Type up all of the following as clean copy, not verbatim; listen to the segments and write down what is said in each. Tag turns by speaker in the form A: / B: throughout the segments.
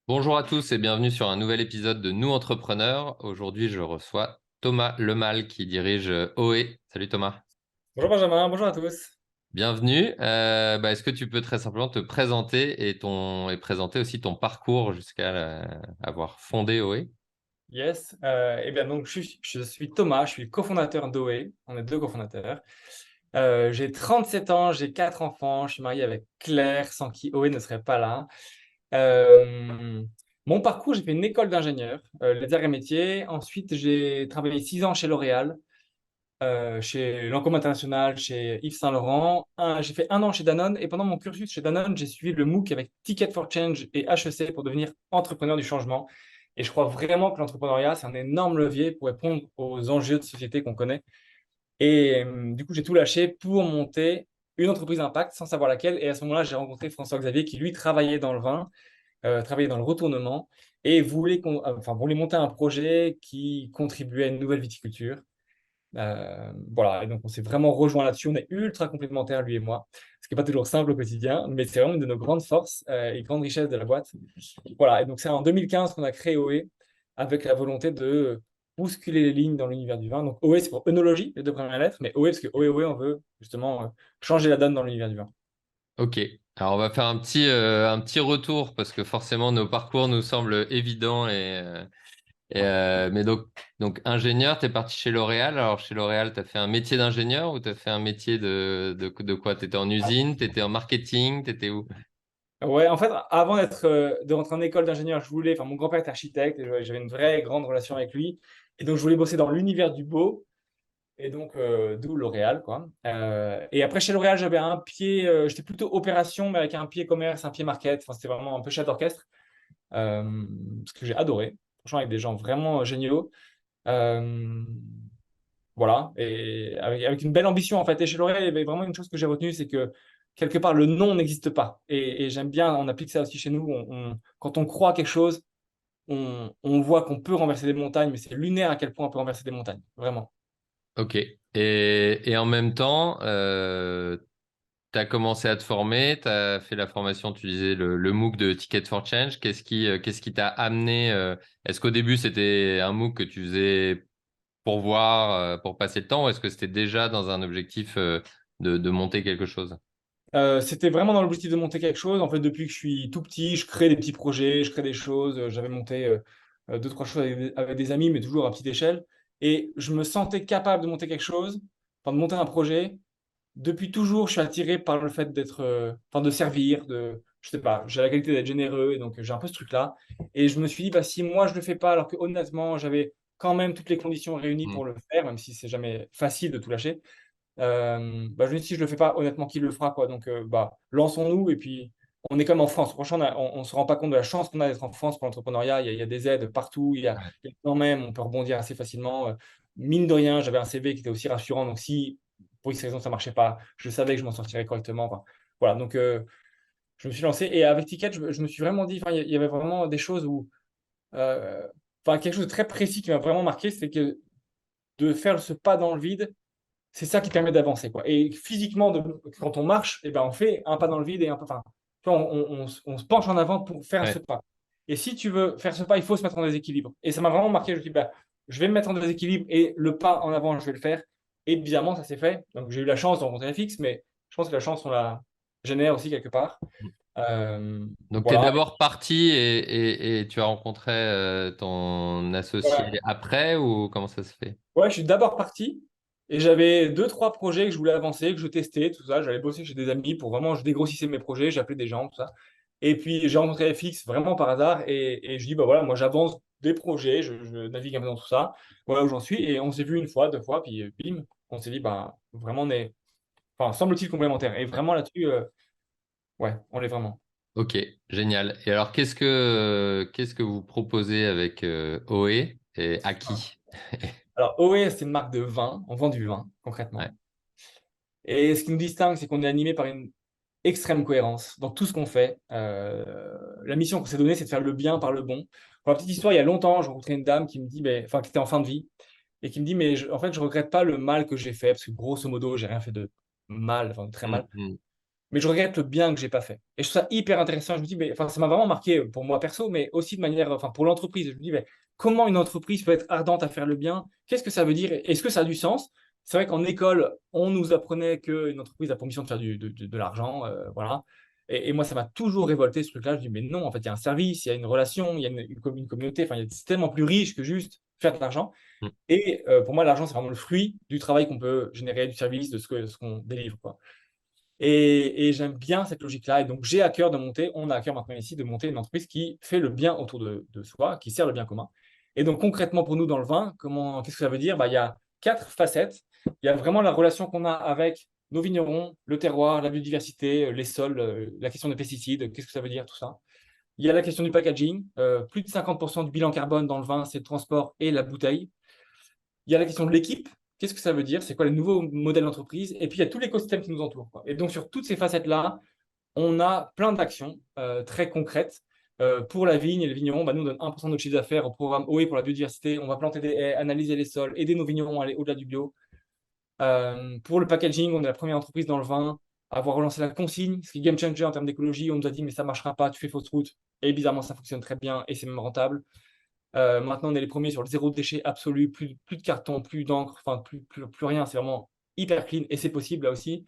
A: Bonjour à tous et bienvenue sur un nouvel épisode de Nous Entrepreneurs. Aujourd'hui, je reçois Thomas Lemal qui dirige OE. Salut Thomas.
B: Bonjour Benjamin, bonjour à tous.
A: Bienvenue. Est-ce que tu peux très simplement te présenter et présenter aussi ton parcours jusqu'à avoir fondé OE?
B: Yes, eh bien donc je suis Thomas, je suis le cofondateur d'OE, on est deux cofondateurs. J'ai 37 ans, j'ai 4 enfants, je suis marié avec Claire, sans qui OE ne serait pas là. Euh, Mon parcours, j'ai fait une école d'ingénieur, les arts et métiers. Ensuite, j'ai travaillé 6 ans chez L'Oréal, chez Lancôme International, chez Yves Saint Laurent. J'ai fait 1 an chez Danone et pendant mon cursus chez Danone, j'ai suivi le MOOC avec Ticket for Change et HEC pour devenir entrepreneur du changement. Et je crois vraiment que l'entrepreneuriat, c'est un énorme levier pour répondre aux enjeux de société qu'on connaît. Et du coup, j'ai tout lâché pour monter une entreprise impact sans savoir laquelle. Et à ce moment-là, j'ai rencontré François Xavier qui, lui, travaillait dans le vin, travaillait dans le retournement et voulait monter un projet qui contribuait à une nouvelle viticulture. Voilà, et donc on s'est vraiment rejoint là-dessus. On est ultra complémentaires, lui et moi, ce qui n'est pas toujours simple au quotidien, mais c'est vraiment une de nos grandes forces et grandes richesses de la boîte. Voilà, et donc c'est en 2015 qu'on a créé OE avec la volonté de bousculer les lignes dans l'univers du vin. Donc OE, c'est pour œnologie, les deux premières lettres, mais OE, parce que OE, on veut justement changer la donne dans l'univers du vin.
A: Ok. Alors on va faire un petit retour parce que forcément nos parcours nous semblent évidents mais donc ingénieur, tu es parti chez L'Oréal. Alors chez L'Oréal, tu as fait un métier d'ingénieur ou tu as fait un métier de quoi? Tu étais en usine, tu étais en marketing, tu étais où?
B: Ouais, en fait, avant de rentrer en école d'ingénieur, mon grand-père était architecte et j'avais une vraie grande relation avec lui. Et donc, je voulais bosser dans l'univers du beau. Et donc, d'où L'Oréal, quoi. Et après, chez L'Oréal, j'avais un pied, j'étais plutôt opération, mais avec un pied commerce, un pied market. Enfin, c'était vraiment un peu chef d'orchestre, ce que j'ai adoré. Franchement, avec des gens vraiment géniaux. Euh, voilà. Et avec une belle ambition, en fait. Et chez L'Oréal, il y avait vraiment une chose que j'ai retenue, c'est que quelque part, le non n'existe pas. Et j'aime bien, on applique ça aussi chez nous. Quand on croit à quelque chose, on voit qu'on peut renverser des montagnes, mais c'est lunaire à quel point on peut renverser des montagnes. Vraiment.
A: Ok. Et en même temps, tu as commencé à te former, tu as fait la formation, tu disais le MOOC de Ticket for Change. Qu'est-ce qui t'a amené est-ce qu'au début, c'était un MOOC que tu faisais pour voir, pour passer le temps, ou est-ce que c'était déjà dans un objectif de monter quelque chose?
B: C'était vraiment dans l'objectif de monter quelque chose. En fait, depuis que je suis tout petit, je crée des petits projets, je crée des choses. J'avais monté deux, trois choses avec des amis, mais toujours à petite échelle. Et je me sentais capable de monter quelque chose, enfin de monter un projet. Depuis toujours, je suis attiré par le fait de servir, je sais pas, j'ai la qualité d'être généreux, et donc j'ai un peu ce truc-là. Et je me suis dit, bah, si moi je le fais pas, alors que honnêtement, j'avais quand même toutes les conditions réunies
A: Hmm.
B: pour le faire, même si c'est jamais facile de tout lâcher. Je me dis, si je le fais pas, honnêtement, qui le fera, quoi. Donc, lançons-nous. Et puis, on est comme en France. Franchement, on se rend pas compte de la chance qu'on a d'être en France pour l'entrepreneuriat. Il y a des aides partout. Il y a quand même, on peut rebondir assez facilement. Mine de rien, j'avais un CV qui était aussi rassurant. Donc, si pour X raison ça marchait pas, je savais que je m'en sortirais correctement. Enfin, voilà. Donc, je me suis lancé. Et avec Ticket, je me suis vraiment dit, enfin, il y avait vraiment des choses où, euh, enfin, quelque chose de très précis qui m'a vraiment marqué, c'est que de faire ce pas dans le vide c'est ça qui permet d'avancer, quoi. Et physiquement, quand on marche, eh ben, on fait un pas dans le vide et un peu, enfin, tu vois, on se penche en avant pour faire ce
A: Ouais.
B: pas. Et si tu veux faire ce pas, il faut se mettre en déséquilibre. Et ça m'a vraiment marqué. Je me dis, bah, je vais me mettre en déséquilibre et le pas en avant, je vais le faire. Et bizarrement, ça s'est fait. Donc, j'ai eu la chance de rencontrer FX, mais je pense que la chance, on la génère aussi quelque part.
A: Donc, tu es
B: Voilà.
A: d'abord parti et tu as rencontré ton associé
B: Ouais.
A: après, ou comment ça se fait?
B: Ouais, je suis d'abord parti et j'avais deux, trois projets que je voulais avancer, que je testais, tout ça. J'allais bosser chez des amis pour vraiment, je dégrossissais mes projets, j'appelais des gens, tout ça. Et puis j'ai rencontré FX vraiment par hasard et je dis, bah voilà, moi j'avance des projets, je navigue un peu dans tout ça. Voilà où j'en suis. Et on s'est vu une fois, deux fois, puis bim, on s'est dit, bah vraiment, on est, enfin, semble-t-il complémentaires. Et vraiment là-dessus, ouais, on l'est vraiment.
A: Ok, génial. Et alors, qu'est-ce que vous proposez avec OE et à qui?
B: Alors, OE, c'est une marque de vin, on vend du vin,
A: Ouais.
B: concrètement. Et ce qui nous distingue, c'est qu'on est animé par une extrême cohérence dans tout ce qu'on fait. La mission qu'on s'est donnée, c'est de faire le bien par le bon. Pour la petite histoire, il y a longtemps, je rencontrais une dame qui me dit, enfin, qui était en fin de vie, et qui me dit, mais en fait, je regrette pas le mal que j'ai fait, parce que grosso modo, j'ai rien fait de mal, enfin de très mal.
A: Mhm.
B: mais je regrette le bien que j'ai pas fait. Et je trouve ça hyper intéressant. Je me dis, mais enfin, ça m'a vraiment marqué pour moi perso, mais aussi de manière, enfin, pour l'entreprise. Je me dis, mais comment une entreprise peut être ardente à faire le bien? Qu'est-ce que ça veut dire? Est-ce que ça a du sens? C'est vrai qu'en école, on nous apprenait qu'une entreprise a pour mission de faire de l'argent, voilà. Et moi, ça m'a toujours révolté ce truc-là. Je dis, mais non, en fait, il y a un service, il y a une relation, il y a une communauté. Enfin, c'est tellement plus riche que juste faire de l'argent.
A: Mm.
B: Et pour moi, l'argent, c'est vraiment le fruit du travail qu'on peut générer, du service, de ce qu'on délivre, quoi. Et j'aime bien cette logique-là. Et donc, j'ai à cœur de monter, on a à cœur maintenant ici de monter une entreprise qui fait le bien autour de soi, qui sert le bien commun. Et donc, concrètement, pour nous, dans le vin, qu'est-ce que ça veut dire? Bah, il y a 4 facettes. Il y a vraiment la relation qu'on a avec nos vignerons, le terroir, la biodiversité, les sols, la question des pesticides, qu'est-ce que ça veut dire, tout ça. Il y a la question du packaging. Plus de 50% du bilan carbone dans le vin, c'est le transport et la bouteille. Il y a la question de l'équipe. Qu'est-ce que ça veut dire? C'est quoi les nouveaux modèles d'entreprise? Et puis, il y a tout l'écosystème qui nous entoure, quoi. Et donc, sur toutes ces facettes-là, on a plein d'actions très concrètes. Pour la vigne et le vigneron, bah, nous, on donne 1% de notre chiffre d'affaires au programme OE pour la biodiversité. On va planter des haies, analyser les sols, aider nos vignerons à aller au-delà du bio. Pour le packaging, on est la première entreprise dans le vin à avoir relancé la consigne, ce qui est game changer en termes d'écologie. On nous a dit, mais ça ne marchera pas, tu fais fausse route. Et bizarrement, ça fonctionne très bien et c'est même rentable. Maintenant, on est les premiers sur le zéro déchet absolu, plus de carton, plus d'encre, enfin plus rien. C'est vraiment hyper clean et c'est possible là aussi.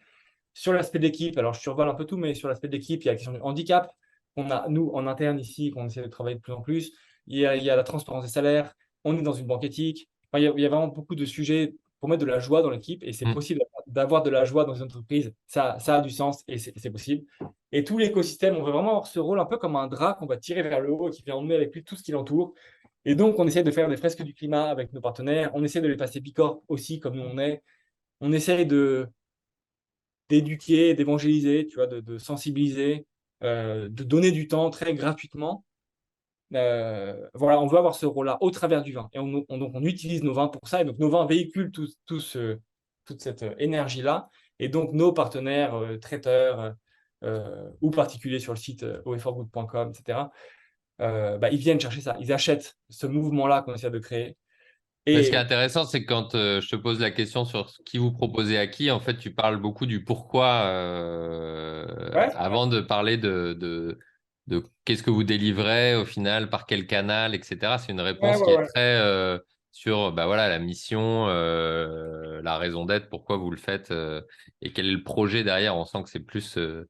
B: Sur l'aspect d'équipe, alors je survole un peu tout, mais sur l'aspect d'équipe, il y a la question du handicap qu'on a, nous, en interne ici, qu'on essaie de travailler de plus en plus. Il y a la transparence des salaires. On est dans une banque éthique. Enfin, il y a vraiment beaucoup de sujets pour mettre de la joie dans l'équipe et c'est
A: Mm.
B: possible d'avoir de la joie dans une entreprise. Ça a du sens et c'est possible. Et tout l'écosystème, on veut vraiment avoir ce rôle un peu comme un drap qu'on va tirer vers le haut et qui vient emmener avec lui tout ce qui l'entoure. Et donc, on essaie de faire des fresques du climat avec nos partenaires. On essaie de les passer Bicorp aussi, comme nous on est. On essaie d'éduquer, d'évangéliser, tu vois, de sensibiliser, de donner du temps très gratuitement. Voilà, on veut avoir ce rôle-là au travers du vin. Et donc, on utilise nos vins pour ça. Et donc, nos vins véhiculent toute cette énergie-là. Et donc, nos partenaires, traiteurs ou particuliers sur le site oeforgood.com, etc., bah, ils viennent chercher ça. Ils achètent ce mouvement-là qu'on essaie de créer.
A: Mais ce qui est
B: Et
A: intéressant, c'est que quand je te pose la question sur ce qui vous proposez à qui, en fait, tu parles beaucoup du pourquoi
B: ouais,
A: avant de parler de qu'est-ce que vous délivrez au final, par quel canal, etc. C'est une
B: ouais,
A: réponse
B: ouais,
A: qui est
B: ouais.
A: très sur bah, voilà, la mission, la raison d'être, pourquoi vous le faites et quel est le projet derrière. On sent que c'est plus, il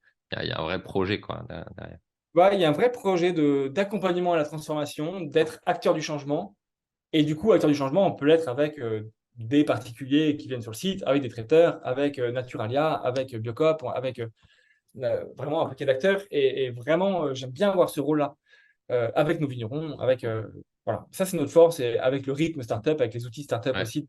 A: y a un vrai projet quoi, derrière.
B: Ouais, il y a un vrai projet d'accompagnement à la transformation, d'être acteur du changement. Et du coup, acteur du changement, on peut l'être avec des particuliers qui viennent sur le site, avec des traiteurs, avec Naturalia, avec Biocop, avec vraiment un paquet d'acteurs. Et vraiment, j'aime bien avoir ce rôle-là avec nos vignerons, avec voilà. Ça, c'est notre force, et avec le rythme startup, avec les outils startup
A: Ouais.
B: aussi.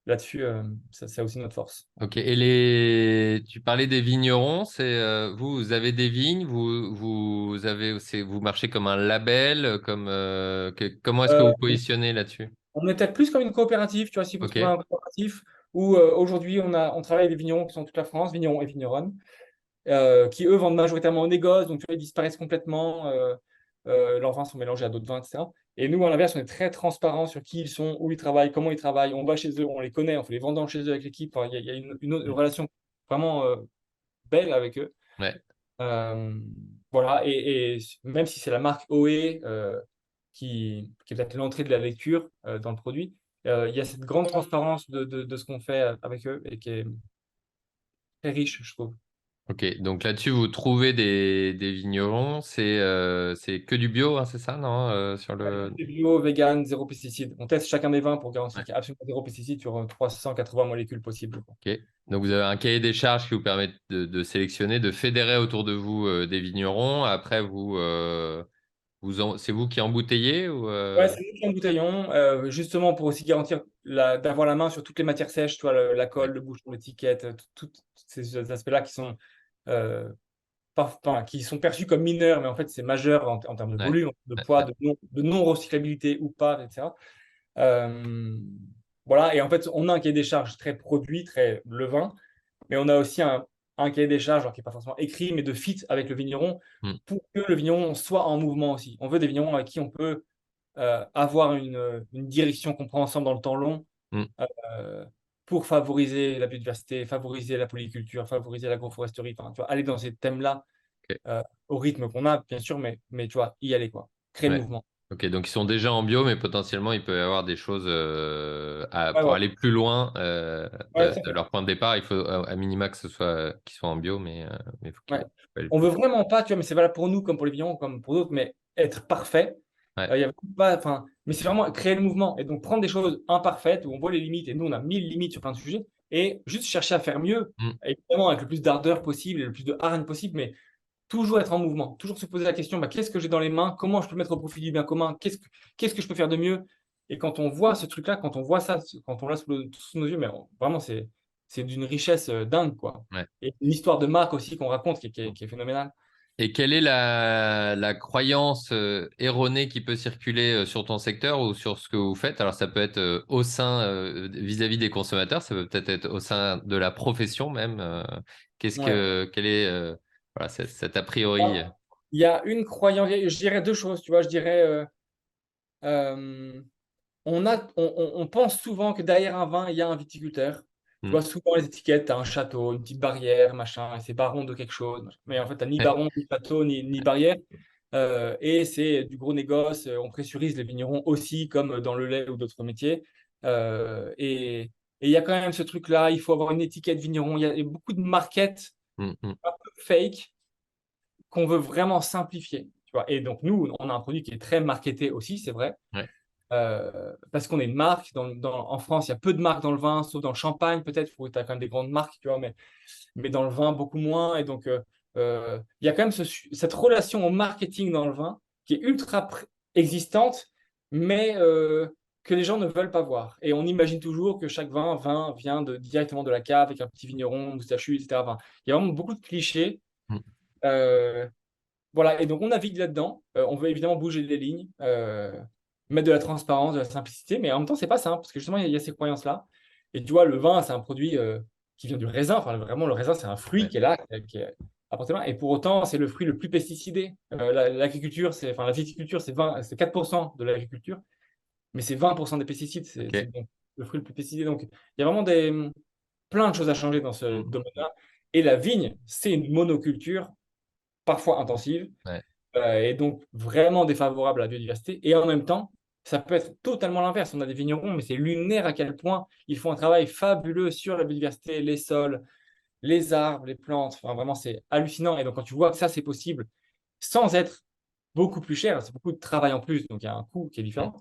B: Là-dessus, ça, c'est aussi notre force.
A: Ok, et tu parlais des vignerons, c'est vous avez des vignes, vous avez, vous marchez comme un label, comme comment est-ce que
B: Euh,
A: vous positionnez là-dessus?
B: on est peut-être plus comme une coopérative, tu vois, s'il faut
A: Ok,
B: trouver un coopératif où aujourd'hui, on travaille avec des vignerons qui sont toute la France, vignerons et vigneronnes, qui eux vendent majoritairement au négoce, donc tu vois, ils disparaissent complètement. Leurs vins sont mélangés à d'autres vins, etc. Et nous, à l'inverse, on est très transparent sur qui ils sont, où ils travaillent, comment ils travaillent. On va chez eux, on les connaît, on fait les vendanges chez eux avec l'équipe. Enfin, il y a une relation vraiment belle avec eux.
A: ouais.
B: Euh, voilà, et même si c'est la marque OE qui est peut-être l'entrée de la lecture dans le produit, il y a cette grande transparence de ce qu'on fait avec eux et qui est très riche, je trouve.
A: Ok, donc là-dessus vous trouvez des vignerons, c'est que du bio, hein, c'est ça, non? Sur
B: Ouais,
A: le.
B: tout est bio, vegan, zéro pesticide. On teste chacun des vins pour garantir
A: Ouais.
B: qu'il y a absolument zéro pesticide sur 380 molécules possibles.
A: Ok, donc vous avez un cahier des charges qui vous permet de sélectionner, de fédérer autour de vous des vignerons. Après c'est vous qui embouteillez ou
B: Ouais, c'est nous qui embouteillons, justement pour aussi garantir d'avoir la main sur toutes les matières sèches, tu vois, la
A: Ouais,
B: colle, le bouchon, l'étiquette, tous ces aspects-là euh, qui sont perçus comme mineurs, mais en fait, c'est majeur en termes de
A: ouais,
B: volume, de
A: ouais,
B: poids,
A: ouais.
B: de non-recyclabilité ou pas, etc. Euh, voilà, et en fait, on a un cahier des charges très produit, très levain, mais on a aussi un cahier des charges, alors qui n'est pas forcément écrit, mais de fit avec le vigneron,
A: Hmm,
B: pour que le vigneron soit en mouvement aussi. On veut des vignerons avec qui on peut avoir une direction qu'on prend ensemble dans le temps long,
A: hmm.
B: euh, pour favoriser la biodiversité, favoriser la polyculture, favoriser l'agroforesterie, enfin, tu vois, aller dans ces thèmes-là
A: Ok.
B: au rythme qu'on a, bien sûr, mais tu vois, y aller, quoi. Créer le
A: Ouais.
B: mouvement.
A: Ok, donc ils sont déjà en bio, mais potentiellement il peut y avoir des choses
B: Ouais,
A: pour
B: ouais,
A: aller plus loin
B: ouais, tout à
A: de
B: fait.
A: leur point de départ. Il faut à minima que ce soit qu'ils soient en bio, mais il faut
B: Ouais.
A: faut aller
B: On
A: plus
B: veut
A: loin.
B: vraiment pas, tu vois, mais c'est valable pour nous comme pour les vignerons, comme pour d'autres, mais être parfait.
A: Ouais.
B: Il y a pas, enfin, mais c'est vraiment créer le mouvement et donc prendre des choses imparfaites où on voit les limites et nous on a 1000 limites sur plein de sujets et juste chercher à faire mieux,
A: Mm,
B: évidemment avec le plus d'ardeur possible et le plus de hargne possible, mais toujours être en mouvement, toujours se poser la question, bah, qu'est-ce que j'ai dans les mains, comment je peux mettre au profit du bien commun, qu'est-ce que je peux faire de mieux. Et quand on voit ce truc-là, quand on voit ça, quand on l'a sous nos yeux, mais vraiment c'est d'une richesse dingue, quoi.
A: ouais.
B: Et une histoire de marque aussi qu'on raconte qui est phénoménale.
A: Et quelle est la croyance erronée qui peut circuler sur ton secteur ou sur ce que vous faites? Alors, ça peut être au sein, vis-à-vis des consommateurs, ça peut peut-être être au sein de la profession même.
B: Ouais.
A: Quel est voilà, cet a priori?
B: Il y a une croyance, je dirais deux choses, tu vois, je dirais, euh, on pense souvent que derrière un vin, il y a un viticulteur. Tu
A: Hmm.
B: vois, souvent les étiquettes, tu as un château, une petite barrière, machin, et c'est baron de quelque chose. Mais en fait, tu n'as ni
A: Ouais.
B: baron, ni château, ni barrière. Et c'est du gros négoce. On pressurise les vignerons aussi, comme dans le lait ou d'autres métiers. Et il y a quand même ce truc-là, il faut avoir une étiquette vigneron. Il y a beaucoup de market
A: Hmm, hmm.
B: un peu fake qu'on veut vraiment simplifier. Tu vois. Et donc, nous, on a un produit qui est très marketé aussi, c'est vrai.
A: Ouais.
B: Parce qu'on est une marque. En France, il y a peu de marques dans le vin, sauf dans le champagne, peut-être, où tu as quand même des grandes marques, tu vois, mais dans le vin, beaucoup moins. Et donc, il y a quand même cette relation au marketing dans le vin qui est ultra existante, mais que les gens ne veulent pas voir. Et on imagine toujours que chaque vin vient directement de la cave avec un petit vigneron, moustachu, etc. Enfin, il y a vraiment beaucoup de clichés.
A: Hmm.
B: Euh, voilà, et donc on navigue là-dedans. On veut évidemment bouger les lignes, mettre de la transparence, de la simplicité, mais en même temps, c'est pas simple, parce que justement, il y a ces croyances-là. Et tu vois, le vin, c'est un produit qui vient du raisin. Enfin, vraiment, le raisin, c'est un fruit
A: Ouais.
B: qui est là, qui est à portée de main. Et pour autant, c'est le fruit le plus pesticidé. L'agriculture, enfin, la viticulture, c'est 4% de l'agriculture, mais c'est 20% des pesticides. C'est
A: Ok.
B: donc le fruit le plus pesticidé. Donc, il y a vraiment plein de choses à changer dans ce
A: Hmm.
B: domaine-là. Et la vigne, c'est une monoculture, parfois intensive,
A: Ouais.
B: et donc vraiment défavorable à la biodiversité. Et en même temps, ça peut être totalement l'inverse. On a des vignerons, mais c'est lunaire à quel point ils font un travail fabuleux sur la biodiversité, les sols, les arbres, les plantes. Enfin, vraiment, c'est hallucinant. Et donc, quand tu vois que ça, c'est possible sans être beaucoup plus cher, c'est beaucoup de travail en plus, donc il y a un coût qui est
A: Hmm.
B: différent.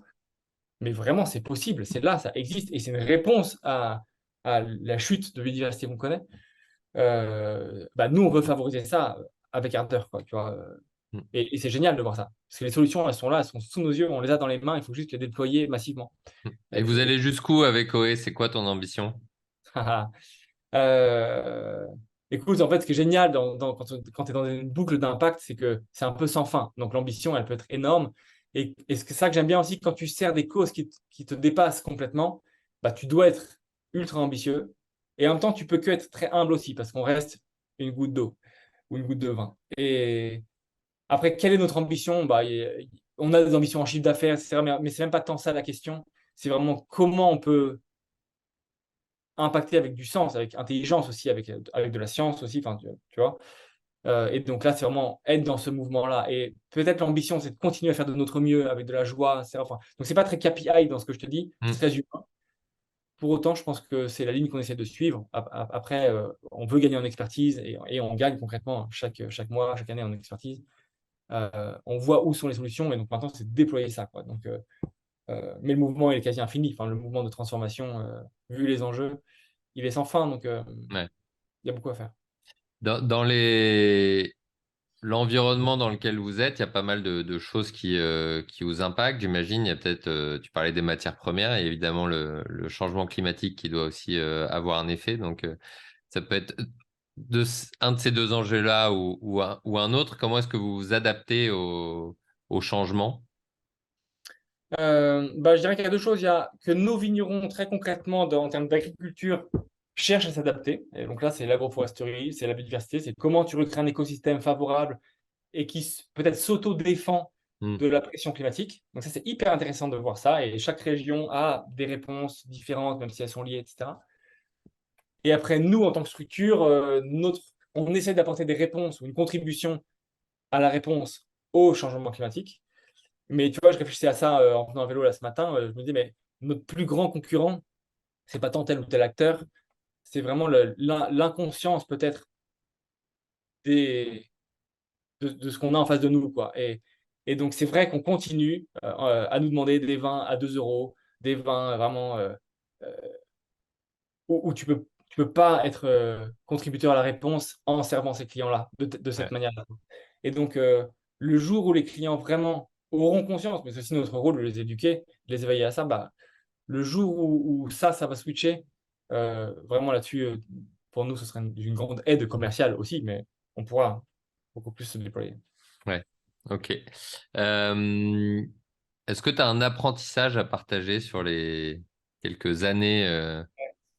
B: Mais vraiment, c'est possible, c'est là, ça existe. Et c'est une réponse à la chute de biodiversité qu'on connaît. Bah, nous, on veut favoriser ça avec ardeur, quoi, tu vois.
A: Hmm.
B: Et c'est génial de voir ça. Parce que les solutions, elles sont là, elles sont sous nos yeux, on les a dans les mains, il faut juste les déployer massivement.
A: Hmm. Et
B: Et
A: vous allez jusqu'où avec OE? C'est quoi ton ambition?
B: Euh, écoute, en fait, ce qui est génial quand tu es dans une boucle d'impact, c'est que c'est un peu sans fin. Donc l'ambition, elle peut être énorme. Et c'est ça que j'aime bien aussi, quand tu sers des causes qui te dépassent complètement, bah, tu dois être ultra ambitieux. Et en même temps, tu peux que être très humble aussi, parce qu'on reste une goutte d'eau ou une goutte de vin. Et après, quelle est notre ambition? Bah, on a des ambitions en chiffre d'affaires, etc. Mais c'est même pas tant ça la question. C'est vraiment comment on peut impacter avec du sens, avec intelligence aussi, avec de la science aussi, enfin, tu vois. Et donc là, c'est vraiment être dans ce mouvement-là. Et peut-être l'ambition, c'est de continuer à faire de notre mieux avec de la joie, etc. Enfin, donc, c'est pas très KPI dans ce que je te dis, c'est
A: Hmm.
B: très humain. Pour autant, je pense que c'est la ligne qu'on essaie de suivre. Après, on veut gagner en expertise et on gagne concrètement chaque mois, chaque année en expertise. On voit où sont les solutions et donc maintenant, c'est de déployer ça, quoi. Donc, mais le mouvement il est quasi infini. Enfin, le mouvement de transformation, vu les enjeux, il est sans fin. Donc,
A: Ouais.
B: il y a beaucoup à faire.
A: Dans l'environnement dans lequel vous êtes, il y a pas mal de choses qui vous impactent. J'imagine, il y a peut-être, tu parlais des matières premières et évidemment le changement climatique qui doit aussi avoir un effet. Donc, ça peut être un de ces deux enjeux-là ou un autre. Comment est-ce que vous vous adaptez au changement?
B: Bah, je dirais qu'il y a deux choses. Il y a que nos vignerons, très concrètement, en termes d'agriculture, cherchent à s'adapter. Et donc là, c'est l'agroforesterie, c'est la biodiversité, c'est comment tu recrées un écosystème favorable et qui peut-être s'auto-défend
A: Hmm.
B: de la pression climatique. Donc ça, c'est hyper intéressant de voir ça. Et chaque région a des réponses différentes, même si elles sont liées, etc. Et après, nous, en tant que structure, on essaie d'apporter des réponses ou une contribution à la réponse au changement climatique. Mais tu vois, je réfléchissais à ça en venant à vélo là ce matin. Je me dis, mais notre plus grand concurrent, c'est pas tant tel ou tel acteur, c'est vraiment l'inconscience peut-être des, de ce qu'on a en face de nous, quoi. Et donc, c'est vrai qu'on continue à nous demander des vins à 2 euros, des vins vraiment euh, où tu peux pas être contributeur à la réponse en servant ces clients-là de cette
A: Ouais.
B: manière-là. Et donc, le jour où les clients vraiment auront conscience, mais c'est aussi notre rôle de les éduquer, de les éveiller à ça, bah, le jour où ça va switcher, vraiment là-dessus, pour nous, ce serait une grande aide commerciale aussi, mais on pourra beaucoup plus se déployer.
A: Ouais. Ok. Euh, Est-ce que tu as un apprentissage à partager sur les quelques années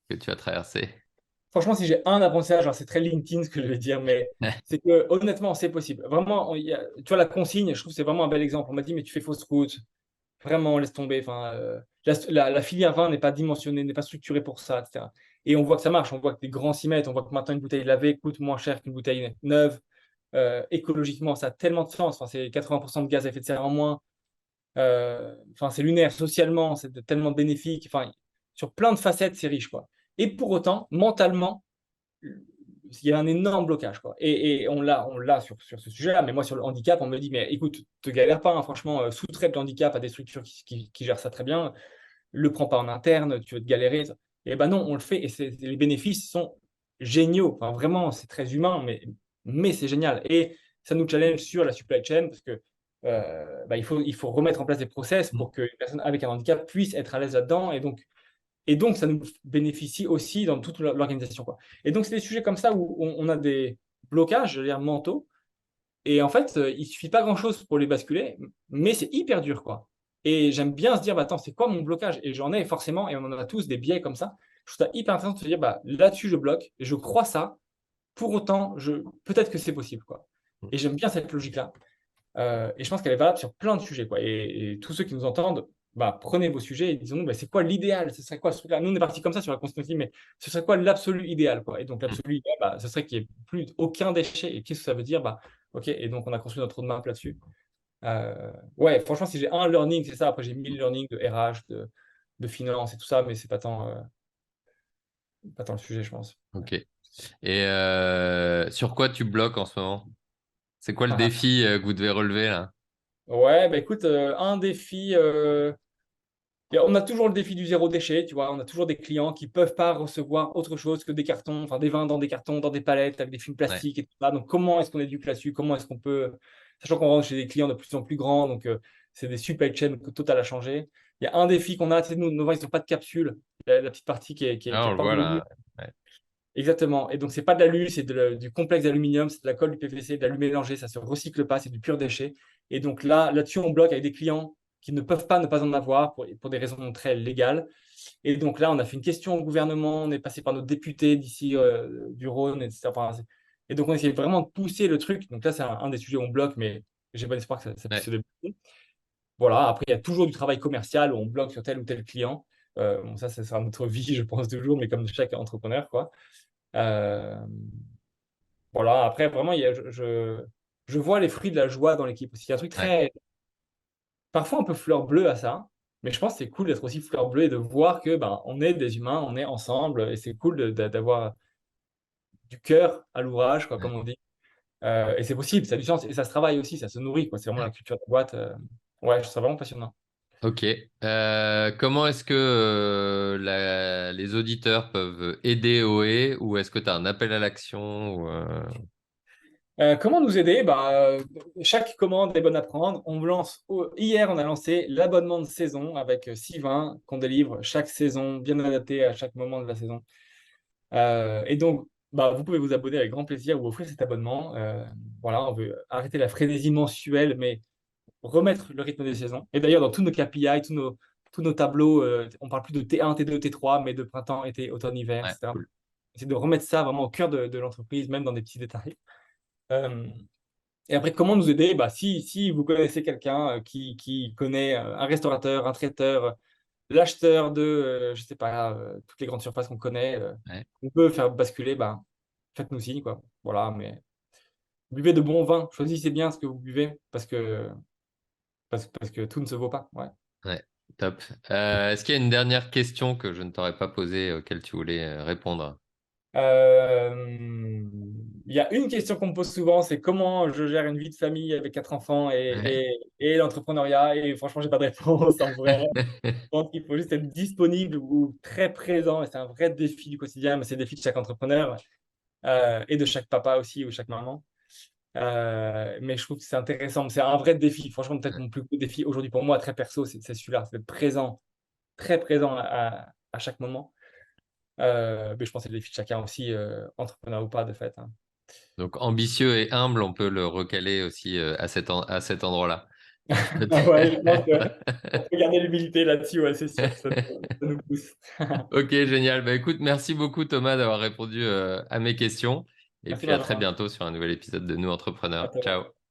A: que tu as traversées?
B: Franchement, si j'ai un apprentissage, alors c'est très LinkedIn ce que je vais dire, mais c'est que honnêtement, c'est possible. Vraiment, tu vois, la consigne, je trouve que c'est vraiment un bel exemple. On m'a dit, mais tu fais fausse route. Vraiment, laisse tomber. Enfin, la filière vin n'est pas dimensionnée, n'est pas structurée pour ça, etc. Et on voit que ça marche. On voit que des grands s'y mettent. On voit que maintenant, une bouteille lavée coûte moins cher qu'une bouteille neuve. Écologiquement, ça a tellement de sens. Enfin, c'est 80% de gaz à effet de serre en moins. Enfin, c'est lunaire. Socialement, c'est tellement bénéfique. Enfin, sur plein de facettes, c'est riche, quoi. Et pour autant, mentalement, il y a un énorme blocage, quoi. Et on l'a sur ce sujet-là. Mais moi, sur le handicap, on me dit, mais écoute, te galère pas, hein, franchement, sous-traite le handicap à des structures qui gèrent ça très bien. Le prends pas en interne, tu vas te galérer. Et ben non, on le fait et les bénéfices sont géniaux. Enfin, vraiment, c'est très humain, mais c'est génial. Et ça nous challenge sur la supply chain parce que bah, il faut remettre en place des process pour qu'une personne avec un handicap puisse être à l'aise là-dedans. Et donc, ça nous bénéficie aussi dans toute l'organisation, quoi. Et donc, c'est des sujets comme ça où on a des blocages, je veux dire, mentaux. Et en fait, il suffit pas grand-chose pour les basculer, mais c'est hyper dur, quoi. Et j'aime bien se dire, bah, attends, c'est quoi mon blocage? Et j'en ai forcément, et on en a tous des biais comme ça. Je trouve ça hyper intéressant de se dire, bah, là-dessus, je bloque, et je crois ça. Pour autant, peut-être que c'est possible, quoi. Et j'aime bien cette logique-là. Et je pense qu'elle est valable sur plein de sujets, quoi. Et tous ceux qui nous entendent, bah, prenez vos sujets et disons-nous, bah, c'est quoi l'idéal? Ce serait quoi ce truc-là? Nous, on est parti comme ça sur la constitution, mais ce serait quoi l'absolu idéal, quoi? Et donc, l'absolu idéal, bah, ce serait qu'il n'y ait plus aucun déchet. Et qu'est-ce que ça veut dire? Bah, OK, et donc on a construit notre roadmap là-dessus. Ouais, franchement, si j'ai un learning, c'est ça. Après, j'ai 1000 learnings de RH, de finance et tout ça, mais c'est pas tant le sujet, je pense.
A: Ok. Et sur quoi tu bloques en ce moment? C'est quoi le défi que vous devez relever là?
B: Ouais, bah écoute, un défi. Et on a toujours le défi du zéro déchet, tu vois. On a toujours des clients qui peuvent pas recevoir autre chose que des cartons, enfin des vins dans des cartons, dans des palettes, avec des films
A: Ouais.
B: plastiques et tout ça. Donc, comment est-ce qu'on éduque là-dessus? Comment est-ce qu'on peut, sachant qu'on rentre chez des clients de plus en plus grands, donc c'est des supply chains que Total a changé. Il y a un défi qu'on a, c'est nous, nos vins, ils n'ont pas de capsule. La petite partie qui
A: Ah,
B: est
A: on le
B: pas en
A: voit
B: alu.
A: là. Ouais.
B: Exactement. Et donc, c'est pas de l'alu, c'est du complexe d'aluminium, c'est de la colle du PVC, de l'alu mélangé, ça se recycle pas, c'est du pur déchet. Et donc là-dessus, on bloque avec des clients qui ne peuvent pas ne pas en avoir pour des raisons très légales. Et donc là, on a fait une question au gouvernement, on est passé par nos députés d'ici du Rhône, etc. Enfin, et donc, on essaie vraiment de pousser le truc. Donc là, c'est un des sujets où on bloque, mais j'ai bon espoir que ça puisse
A: Ouais.
B: se débloquer. Voilà, après, il y a toujours du travail commercial où on bloque sur tel ou tel client. Bon, ça sera notre vie, je pense, toujours, mais comme chaque entrepreneur, quoi. Euh, voilà, après, vraiment, je vois les fruits de la joie dans l'équipe aussi. Il y a un truc
A: Ouais.
B: très, parfois un peu fleur bleue à ça, mais je pense que c'est cool d'être aussi fleur bleue et de voir que ben, on est des humains, on est ensemble, et c'est cool d'avoir du cœur à l'ouvrage, quoi,
A: Ouais.
B: comme on dit. Et c'est possible, ça a du sens, et ça se travaille aussi, ça se nourrit, quoi. C'est vraiment la culture de la boîte. Ouais, je trouve ça vraiment passionnant.
A: Ok. Comment est-ce que les auditeurs peuvent aider OE ou est-ce que tu as un appel à l'action
B: Comment nous aider? Bah, chaque commande est bonne à prendre. Hier, on a lancé l'abonnement de saison avec 6 vins qu'on délivre chaque saison, bien adapté à chaque moment de la saison. Et donc, bah, vous pouvez vous abonner avec grand plaisir ou offrir cet abonnement. Voilà, on veut arrêter la frénésie mensuelle, mais remettre le rythme des saisons. Et d'ailleurs, dans tous nos KPI, tous nos tableaux, on parle plus de T1, T2, T3, mais de printemps, été, automne, hiver,
A: Ouais,
B: etc.
A: cool.
B: C'est de remettre ça vraiment au cœur de l'entreprise, même dans des petits détails. Euh, et après, comment nous aider? Bah, si vous connaissez quelqu'un qui connaît un restaurateur, un traiteur, l'acheteur de, je sais pas, toutes les grandes surfaces qu'on connaît,
A: Ouais.
B: on peut faire basculer, ben, faites-nous signe, quoi. Voilà, mais buvez de bons vins, choisissez bien ce que vous buvez parce que tout ne se vaut pas. Ouais.
A: Ouais, top. Est-ce qu'il y a une dernière question que je ne t'aurais pas posée auquel tu voulais répondre?
B: Il y a une question qu'on me pose souvent, c'est comment je gère une vie de famille avec 4 enfants
A: Ouais.
B: et l'entrepreneuriat. Et franchement, j'ai pas de réponse en vrai. Je pense qu'il faut juste être disponible ou très présent. Et c'est un vrai défi du quotidien, mais c'est le défi de chaque entrepreneur et de chaque papa aussi ou chaque maman. Mais je trouve que c'est intéressant. C'est un vrai défi. Franchement, peut-être mon plus gros défi aujourd'hui pour moi, très perso, c'est celui-là. C'est d'être présent, très présent à chaque moment. Mais je pense que c'est le défi de chacun aussi, entrepreneur ou pas, de fait, hein.
A: Donc ambitieux et humble, on peut le recaler aussi à cet endroit-là.
B: Ouais, je pense qu'on peut garder l'humilité là-dessus, ouais, c'est sûr, ça nous pousse.
A: Ok, génial. Bah, écoute, merci beaucoup Thomas d'avoir répondu à mes questions. Et
B: Merci
A: puis à très
B: Benjamin.
A: bientôt sur un nouvel épisode de Nous
B: À
A: Entrepreneurs.
B: toi.
A: Ciao.